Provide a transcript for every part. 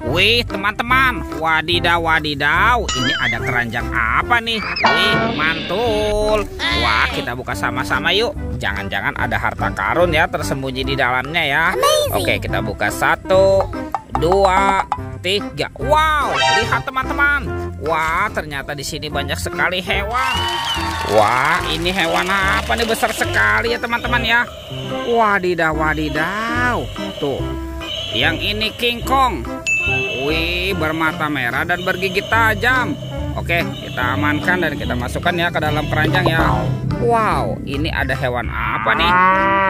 Wih teman-teman, wadidaw wadidaw, ini ada keranjang apa nih? Wih mantul. Wah, kita buka sama-sama yuk. Jangan-jangan ada harta karun ya tersembunyi di dalamnya ya. Oke, kita buka 1, 2, 3. Wow, lihat teman-teman. Wah, ternyata di sini banyak sekali hewan. Wah, ini hewan apa nih, besar sekali ya teman-teman ya. Wadidaw wadidaw. Tuh, yang ini King Kong. Wih, bermata merah dan bergigit tajam. Oke, kita amankan dan kita masukkan ya ke dalam keranjang ya. Wow, ini ada hewan apa nih?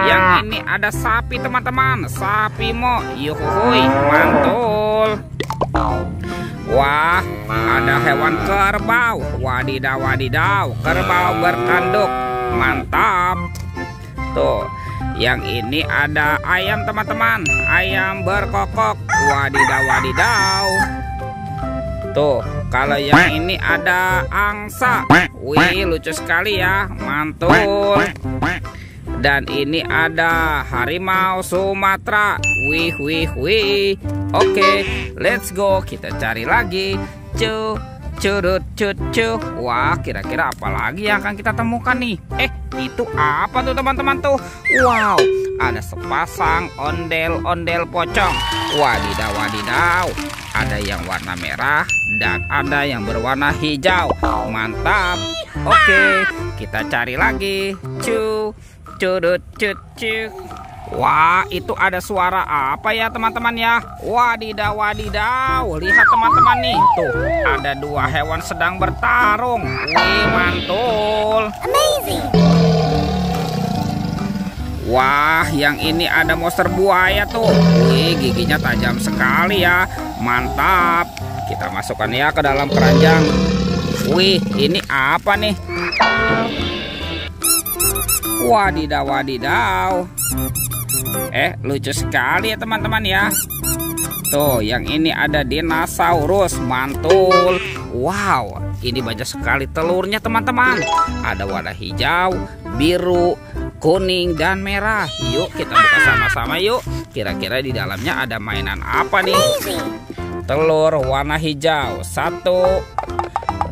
Yang ini ada sapi teman-teman. Sapi mo, yuhuy, mantul. Wah, ada hewan kerbau. Wadidaw wadidaw, kerbau bertanduk. Mantap. Tuh, yang ini ada ayam teman-teman. Ayam berkokok. Wadidaw wadidaw. Tuh, kalau yang ini ada angsa. Wih, lucu sekali ya. Mantul. Dan ini ada harimau Sumatera. Wih wih wih. Oke, let's go. Kita cari lagi. Curut cucu. Wah, kira-kira apa lagi yang akan kita temukan nih? Itu apa tuh teman-teman tuh? Wow, ada sepasang ondel-ondel pocong. Wadidaw wadidaw. Ada yang warna merah dan ada yang berwarna hijau. Mantap. Oke, kita cari lagi. Curut cucu. Wah, itu ada suara apa ya teman-teman ya? Wadidaw wadidaw. Lihat teman-teman nih. Tuh, ada 2 hewan sedang bertarung. Wih, mantul. Amazing. Wah, yang ini ada monster buaya tuh. Wih, giginya tajam sekali ya. Mantap. Kita masukkan ya ke dalam keranjang. Wih, ini apa nih? Wadidaw wadidaw. Lucu sekali ya teman-teman ya. Tuh, yang ini ada dinosaurus. Mantul. Wow, ini banyak sekali telurnya teman-teman. Ada warna hijau, biru, kuning, dan merah. Yuk kita buka sama-sama yuk. Kira-kira di dalamnya ada mainan apa nih? Telur warna hijau. 1,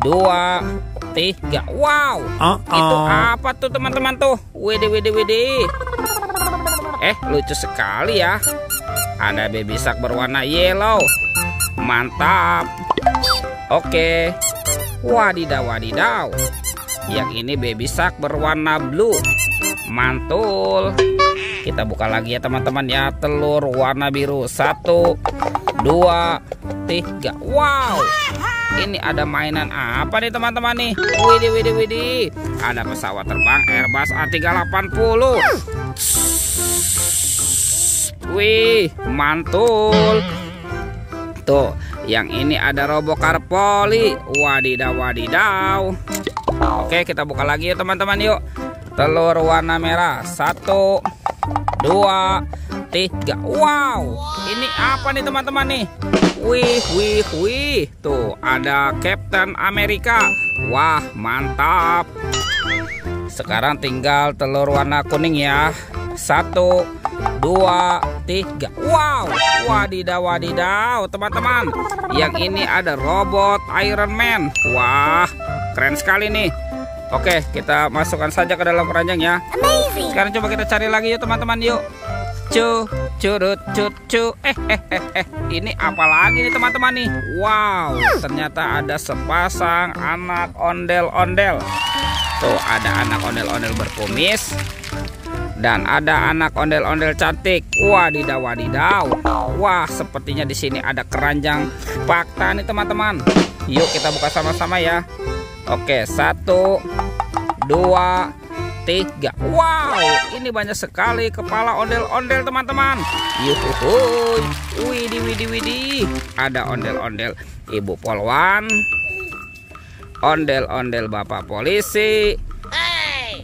2, 3. Wow, itu apa tuh teman-teman tuh? Wede wede wede. Lucu sekali ya. Ada baby shark berwarna yellow. Mantap. Oke. Wadidaw wadidaw. Yang ini baby shark berwarna blue. Mantul. Kita buka lagi ya teman-teman ya. Telur warna biru. 1, 2, 3. Wow, ini ada mainan apa nih teman-teman nih? Widih widih widih. Ada pesawat terbang Airbus A380. Wih, mantul. Tuh, yang ini ada Robocar Poli. Wadidaw wadidaw. Oke, kita buka lagi ya teman-teman yuk. Telur warna merah. 1, 2, 3. Wow, ini apa nih teman-teman nih? Wih wih wih. Tuh, ada Captain America. Wah, mantap. Sekarang tinggal telur warna kuning ya. 1, 2, 3. Wow, wadidaw wadidaw teman-teman. Yang ini ada robot Iron Man. Wah, keren sekali nih. Oke, kita masukkan saja ke dalam keranjang ya. Amazing. Sekarang coba kita cari lagi yuk teman-teman yuk. Curut cucu. Ini apa lagi nih teman-teman nih? Wow, ternyata ada sepasang anak ondel-ondel. Tuh, ada anak ondel-ondel berkumis dan ada anak ondel-ondel cantik. Wadidaw wadidaw. Wah, sepertinya di sini ada keranjang fakta nih teman-teman. Yuk kita buka sama-sama ya. Oke, 1, 2, 3. Wow, ini banyak sekali kepala ondel-ondel teman-teman. Yuhuhuy. Widih widih widih. Ada ondel-ondel Ibu Polwan, ondel-ondel Bapak Polisi.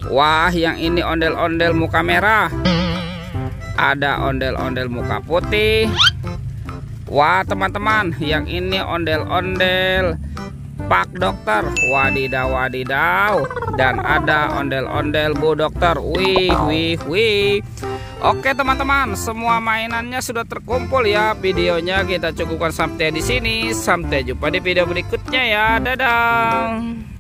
Wah, yang ini ondel-ondel muka merah. Ada ondel-ondel muka putih. Wah teman-teman, yang ini ondel-ondel Pak Dokter. Wadidaw wadidaw. Dan ada ondel-ondel Bu Dokter. Wih wih wih. Oke teman-teman, semua mainannya sudah terkumpul ya. Videonya kita cukupkan sampai di sini. Sampai jumpa di video berikutnya ya. Dadah.